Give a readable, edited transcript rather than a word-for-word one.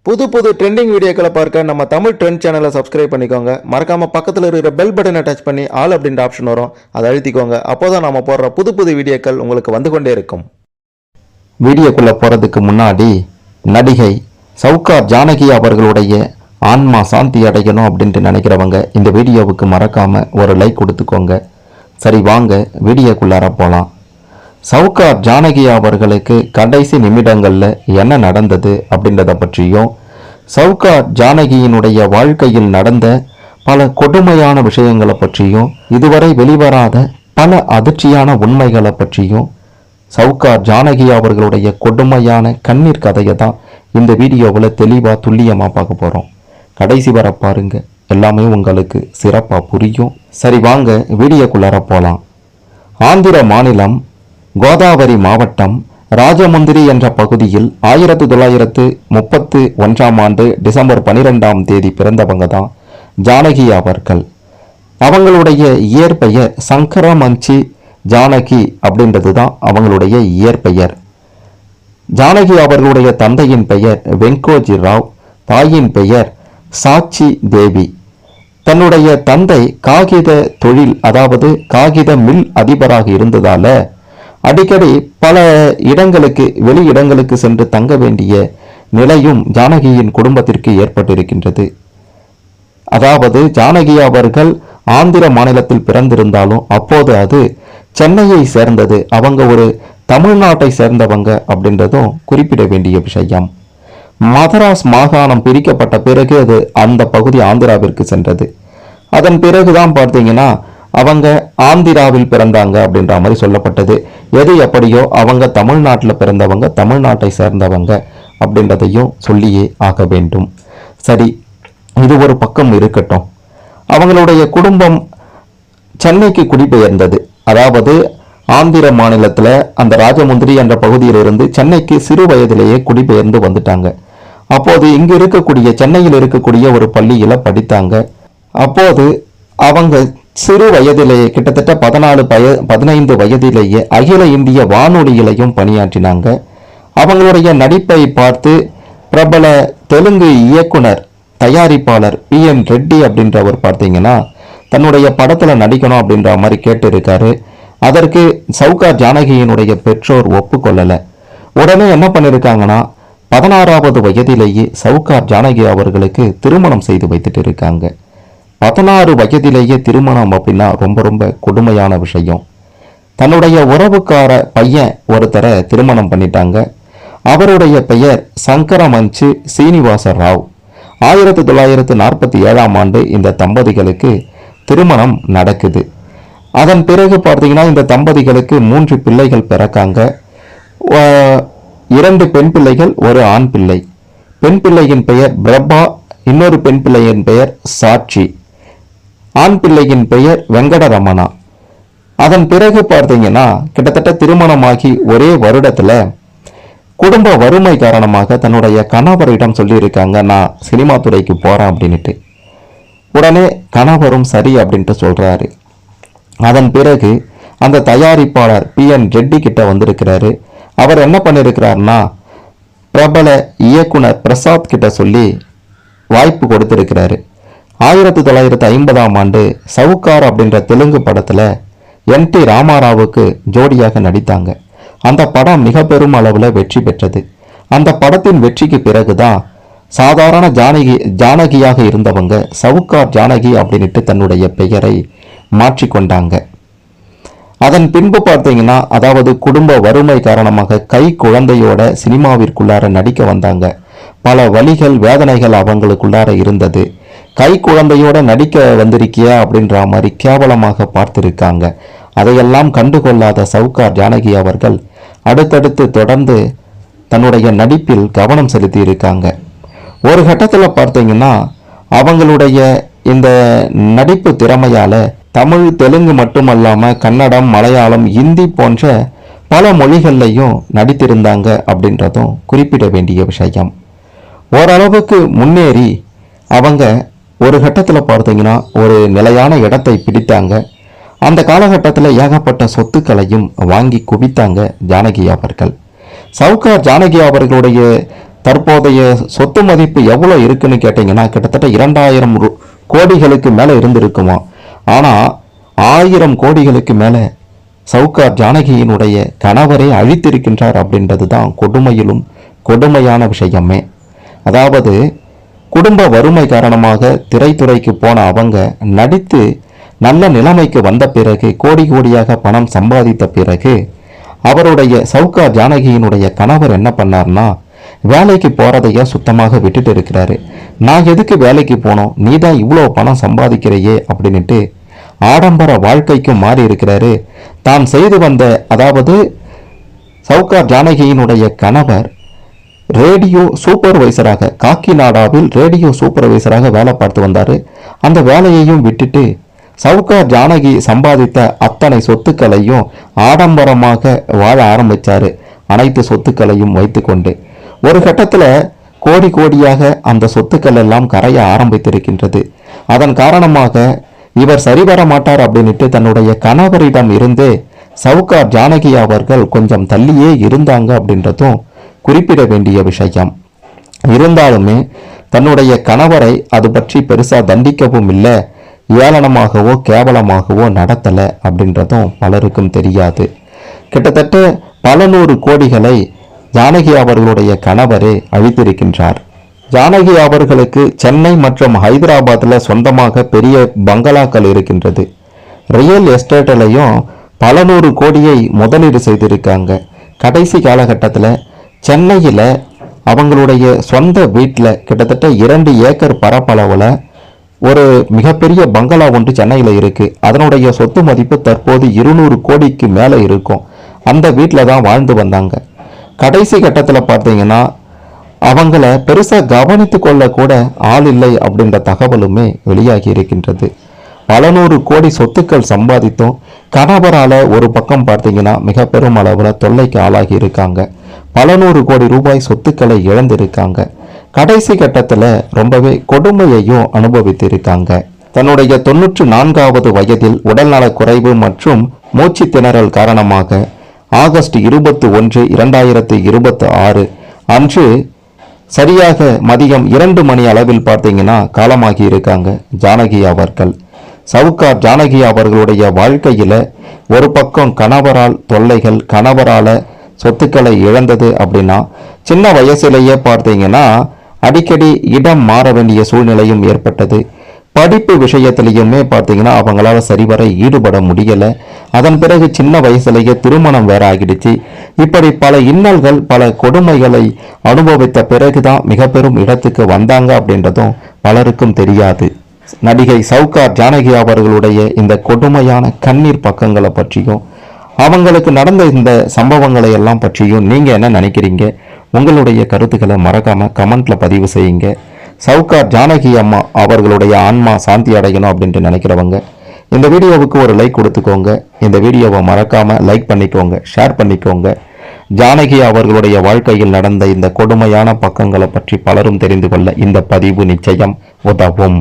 புது புது ட்ரெண்டிங் வீடியோக்களை பார்க்க நம்ம தமிழ் ட்ரெண்ட் சேனலை சப்ஸ்கிரைப் பண்ணிக்கோங்க. மறக்காம பக்கத்தில் இருக்கிற பெல் பட்டனை டச் பண்ணி ஆல் அப்படின்ற ஆப்ஷன் வரும், அதை அழுத்திக்கோங்க. அப்போதான் நம்ம போடுற புது புது வீடியோக்கள் உங்களுக்கு வந்து கொண்டே இருக்கும். வீடியோக்குள்ள போறதுக்கு முன்னாடி நடிகை சவுகார் ஜானகி அவர்களுடைய ஆன்மா சாந்தி அடையணும் அப்படின்ட்டு நினைக்கிறவங்க இந்த வீடியோவுக்கு மறக்காம ஒரு லைக் கொடுத்துக்கோங்க. சரி, வாங்க வீடியோக்குள்ளார போகலாம். சவுகார் ஜானகி அவர்களுக்கு கடைசி நிமிடங்களில் என்ன நடந்தது அப்படின்றத பற்றியும், சவுகார் ஜானகியினுடைய வாழ்க்கையில் நடந்த பல கொடுமையான விஷயங்களை பற்றியும், இதுவரை வெளிவராத பல அதிர்ச்சியான உண்மைகளை பற்றியும், சவுகார் ஜானகி அவர்களுடைய கொடுமையான கண்ணீர் கதையை தான் இந்த வீடியோவில் தெளிவாக துல்லியமாக பார்க்க போகிறோம். கடைசி வர பாருங்க, எல்லாமே உங்களுக்கு சிறப்பாக புரியும். சரி, வாங்க வீடியோக்குள்ளார போகலாம். ஆந்திர மாநிலம் கோதாவரி மாவட்டம் ராஜமுந்திரி என்ற பகுதியில் 1931 டிசம்பர் 12 பிறந்தவங்க தான் ஜானகி அவர்கள். அவங்களுடைய இயற்பெயர் சங்கரமஞ்சி ஜானகி அப்படின்றது தான் அவங்களுடைய இயற்பெயர். ஜானகி அவர்களுடைய தந்தையின் பெயர் வெங்கோஜி ராவ், தாயின் பெயர் சாட்சி தேவி. தன்னுடைய தந்தை காகித தொழில், அதாவது காகித மில் அதிபராக இருந்ததால அடிக்கடி பல இடங்களுக்கு, வெளி இடங்களுக்கு சென்று தங்க வேண்டிய நிலையும் ஜானகியின் குடும்பத்திற்கு ஏற்பட்டிருக்கின்றது. அதாவது ஜானகி அவர்கள் ஆந்திர மாநிலத்தில் பிறந்திருந்தாலும் அப்போது அது சென்னையை சேர்ந்தது. அவங்க ஒரு தமிழ்நாட்டை சேர்ந்தவங்க அப்படின்றதும் குறிப்பிட வேண்டிய விஷயம். மதராஸ் மாகாணம் பிரிக்கப்பட்ட பிறகு அது அந்த பகுதி ஆந்திராவிற்கு சென்றது. அதன் பிறகுதான் பார்த்தீங்கன்னா அவங்க ஆந்திராவில் பிறந்தாங்க அப்படின்ற மாதிரி சொல்லப்பட்டது. எது எப்படியோ அவங்க தமிழ்நாட்டில் பிறந்தவங்க, தமிழ்நாட்டை சேர்ந்தவங்க அப்படின்றதையும் சொல்லியே ஆக வேண்டும். சரி, இது ஒரு பக்கம் இருக்கட்டும். அவங்களுடைய குடும்பம் சென்னைக்கு குடிபெயர்ந்தது. அதாவது ஆந்திர மாநிலத்தில் அந்த ராஜமுந்திரி என்ற பகுதியிலிருந்து சென்னைக்கு சிறு வயதிலேயே குடிபெயர்ந்து வந்துட்டாங்க. அப்போது இங்கு இருக்கக்கூடிய, சென்னையில் இருக்கக்கூடிய ஒரு பள்ளியில் படித்தாங்க. அப்போது அவங்க சிறு வயதிலேயே, கிட்டத்தட்ட 15 வயதிலேயே அகில இந்திய வானொலியிலையும் பணியாற்றினாங்க. அவங்களுடைய நடிப்பை பார்த்து பிரபல தெலுங்கு இயக்குனர், தயாரிப்பாளர் PN ரெட்டி அப்படின்றவர் பார்த்தீங்கன்னா தன்னுடைய படத்தில் நடிக்கணும் அப்படின்ற மாதிரி கேட்டு இருக்காரு. அதற்கு சவுகார் ஜானகியினுடைய பெற்றோர் ஒப்புக்கொள்ளலை. உடனே என்ன பண்ணியிருக்காங்கன்னா 16வது வயதிலேயே சவுகார் ஜானகி அவர்களுக்கு திருமணம் செய்து வைத்துட்டு இருக்காங்க. 16 வயதிலேயே திருமணம் அப்படின்னா ரொம்ப ரொம்ப கொடுமையான விஷயம். தன்னுடைய உறவுக்கார பையன் ஒருத்தரை திருமணம் பண்ணிட்டாங்க. அவருடைய பெயர் சங்கரமஞ்சி சீனிவாச ராவ். 1947 இந்த தம்பதிகளுக்கு திருமணம் நடக்குது. அதன் பிறகு பார்த்தீங்கன்னா இந்த தம்பதிகளுக்கு 3 பிள்ளைகள் பிறக்காங்க. 2 பெண் பிள்ளைகள், ஒரு ஆண் பிள்ளை. பெண் பிள்ளையின் பெயர் பிரபா, இன்னொரு பெண் பிள்ளையின் பெயர் சாட்சி, ஆண் பிள்ளையின் பெயர் வெங்கடரமணா. அதன் பிறகு பார்த்தீங்கன்னா கிட்டத்தட்ட திருமணமாகி ஒரே வருடத்துல குடும்ப வறுமை காரணமாக தன்னுடைய கணவரிடம் சொல்லியிருக்காங்க, நான் சினிமா துறைக்கு போறேன் அப்படின்ட்டு. உடனே கணவரும் சரி அப்படின்ட்டு சொல்றாரு. அதன் பிறகு அந்த தயாரிப்பாளர் PN ரெட்டி கிட்ட வந்திருக்கிறாரு. அவர் என்ன பண்ணியிருக்கிறாருன்னா பிரபல இயக்குனர் பிரசாத் கிட்ட சொல்லி வாய்ப்பு கொடுத்திருக்கிறாரு. 1950 சவுகார் அப்படின்ற தெலுங்கு படத்துல NT ராமாராவுக்கு ஜோடியாக நடித்தாங்க. அந்த படம் மிக பெரும் அளவில் வெற்றி பெற்றது. அந்த படத்தின் வெற்றிக்கு பிறகுதான் சாதாரண ஜானகியாக இருந்தவங்க சவுகார் ஜானகி அப்படின்ட்டு தன்னுடைய பெயரை மாற்றிக்கொண்டாங்க. அதன் பின்பு பார்த்தீங்கன்னா, அதாவது குடும்ப வறுமை காரணமாக கை குழந்தையோட சினிமாவிற்குள்ளார நடிக்க வந்தாங்க. பல வலிகள், வேதனைகள் அவங்களுக்குள்ளார இருந்தது. கை குழந்தையோட நடிக்க வந்திருக்கிய அப்படின்ற மாதிரி கேவலமாக பார்த்திருக்காங்க. அதையெல்லாம் கண்டுகொள்ளாத சவுகார் ஜானகி அவர்கள் அடுத்தடுத்து தொடர்ந்து தன்னுடைய நடிப்பில் கவனம் செலுத்தி இருக்காங்க. ஒரு கட்டத்தில் பார்த்தீங்கன்னா அவங்களுடைய இந்த நடிப்பு திறமையால தமிழ், தெலுங்கு மட்டுமல்லாம கன்னடம், மலையாளம், இந்தி போன்ற பல மொழிகள்லையும் நடித்திருந்தாங்க அப்படின்றதும் குறிப்பிட வேண்டிய விஷயம். ஓரளவுக்கு முன்னேறி அவங்க ஒரு கட்டத்தில் பார்த்தீங்கன்னா ஒரு நிலையான இடத்தை பிடித்தாங்க. அந்த காலகட்டத்தில் ஏகப்பட்ட சொத்துக்களையும் வாங்கி குவித்தாங்க ஜானகி அவர்கள். சவுகார் ஜானகி அவர்களுடைய தற்போதைய சொத்து மதிப்பு எவ்வளோ இருக்குன்னு கேட்டிங்கன்னா கிட்டத்தட்ட 2000 கோடிகளுக்கு மேலே இருந்திருக்குமா. ஆனால் 1000 கோடிகளுக்கு மேலே சவுகார் ஜானகியினுடைய கணவரை அழித்திருக்கின்றார் அப்படின்றது தான் கொடுமையிலும் கொடுமையான விஷயமே. அதாவது குடும்ப வறுமை காரணமாக திரைத்துறைக்கு போன அவங்க நடித்து நல்ல நிலைமைக்கு வந்த பிறகு கோடி கோடியாக பணம் சம்பாதித்த பிறகு அவருடைய சவுகார் ஜானகியினுடைய கணவர் என்ன பண்ணார்னா வேலைக்கு போறதைய சுத்தமாக விட்டுட்டு இருக்கிறாரு. நான் எதுக்கு வேலைக்கு போனோம், நீ தான் இவ்வளோ பணம் சம்பாதிக்கிறையே அப்படின்ட்டு ஆடம்பர வாழ்க்கைக்கும் மாறி இருக்கிறாரு. தான் செய்து வந்த, அதாவது சவுகார் ஜானகியினுடைய கணவர் ரேடியோ சூப்பர்வைசராக காக்கிநாடாவில் ரேடியோ சூப்பர்வைசராக வேலை பார்த்து வந்தார். அந்த வேலையையும் விட்டுட்டு சவுகார் ஜானகி சம்பாதித்த அத்தனை சொத்துக்களையும் ஆடம்பரமாக வாழ ஆரம்பித்தார். அனைத்து சொத்துக்களையும் வைத்துக்கொண்டு ஒரு கட்டத்தில் கோடி கோடியாக அந்த சொத்துக்கள் எல்லாம் கரைய ஆரம்பித்திருக்கின்றது. அதன் காரணமாக இவர் சரிவர மாட்டார் அப்படின்ட்டு தன்னுடைய கணவரிடம் இருந்தே சவுகார் ஜானகி அவர்கள் கொஞ்சம் தள்ளியே இருந்தாங்க அப்படின்றதும் குறிப்பிட வேண்டிய விஷயம். இருந்தாலுமே தன்னுடைய கணவரை அது பற்றி பெருசா தண்டிக்கவும் இல்லை, ஏளனமாகவோ கேவலமாகவோ நடத்தலை அப்படின்றதும் பலருக்கும் தெரியாது. கிட்டத்தட்ட பல நூறு கோடிகளை ஜானகி அவர்களுடைய கணவரே அழித்திருக்கின்றார். ஜானகி அவர்களுக்கு சென்னை மற்றும் ஹைதராபாத்தில் சொந்தமாக பெரிய பங்களாக்கள் இருக்கின்றது. ரியல் எஸ்டேட்டிலையும் பல நூறு கோடியை முதலீடு செய்திருக்காங்க. கடைசி காலகட்டத்தில் சென்னையில் அவங்களுடைய சொந்த வீட்டில் கிட்டத்தட்ட 2 ஏக்கர் பரப்பளவில் ஒரு மிகப்பெரிய பங்களா ஒன்று சென்னையில் இருக்குது. அதனுடைய சொத்து மதிப்பு தற்போது 200 கோடிக்கு மேலே இருக்கும். அந்த வீட்டில் தான் வாழ்ந்து வந்தாங்க. கடைசி கட்டத்தில் பார்த்தீங்கன்னா அவங்கள பெருசாக கவனித்து கொள்ள கூட ஆள் இல்லை அப்படின்ற தகவலுமே வெளியாகி இருக்கின்றது. பல நூறு கோடி சொத்துக்கள் சம்பாதித்தும் கணவரால் ஒரு பக்கம் பார்த்தீங்கன்னா மிக பெரும் அளவில் தொல்லைக்கு ஆளாகி இருக்காங்க. பல நூறு கோடி ரூபாய் சொத்துக்களை இழந்திருக்காங்க. கடைசி கட்டத்தில் ரொம்பவே கொடுமையையும் அனுபவித்திருக்காங்க. தன்னுடைய 94வது வயதில் உடல்நலக் குறைவு மற்றும் மூச்சு திணறல் காரணமாக ஆகஸ்ட் 21, 2026 அன்று சரியாக மதியம் 2 மணி அளவில் பார்த்தீங்கன்னா காலமாகி இருக்காங்க ஜானகி அவர்கள். சவுகார் ஜானகி அவர்களுடைய வாழ்க்கையில் ஒரு பக்கம் கணவரால் தொல்லைகள், கணவரால் சொத்துக்களை இழந்தது அப்படின்னா சின்ன வயசுலேயே பார்த்தீங்கன்னா அடிக்கடி இடம் மாற வேண்டிய சூழ்நிலையும் ஏற்பட்டது. படிப்பு விஷயத்திலையுமே பார்த்தீங்கன்னா அவங்களால சரிவர ஈடுபட முடியலை. அதன் பிறகு சின்ன வயசுலேயே திருமணம் வேற ஆகிடுச்சு. இப்படி பல இன்னல்கள், பல கொடுமைகளை அனுபவித்த பிறகுதான் மிக பெரும் இடத்துக்கு வந்தாங்க அப்படின்றதும் பலருக்கும் தெரியாது. நடிகை சவுகார் ஜானகி அவர்களுடைய இந்த கொடுமையான கண்ணீர் பக்கங்களை பற்றியும் அவங்களுக்கு நடந்த இந்த சம்பவங்களை எல்லாம் பற்றியும் நீங்கள் என்ன நினைக்கிறீங்க? உங்களுடைய கருத்துக்களை மறக்காம கமெண்ட்ல பதிவு செய்யுங்க. சவுகார் ஜானகி அம்மா அவர்களுடைய ஆன்மா சாந்தி அடையணும் அப்படின்ட்டு நினைக்கிறவங்க இந்த வீடியோவுக்கு ஒரு லைக் கொடுத்துக்கோங்க. இந்த வீடியோவை மறக்காம லைக் பண்ணிக்கோங்க, ஷேர் பண்ணிக்கோங்க. ஜானகி அவர்களுடைய வாழ்க்கையில் நடந்த இந்த கொடுமையான பக்கங்களை பற்றி பலரும் தெரிந்து கொள்ள இந்த பதிவு நிச்சயம் உதவும்.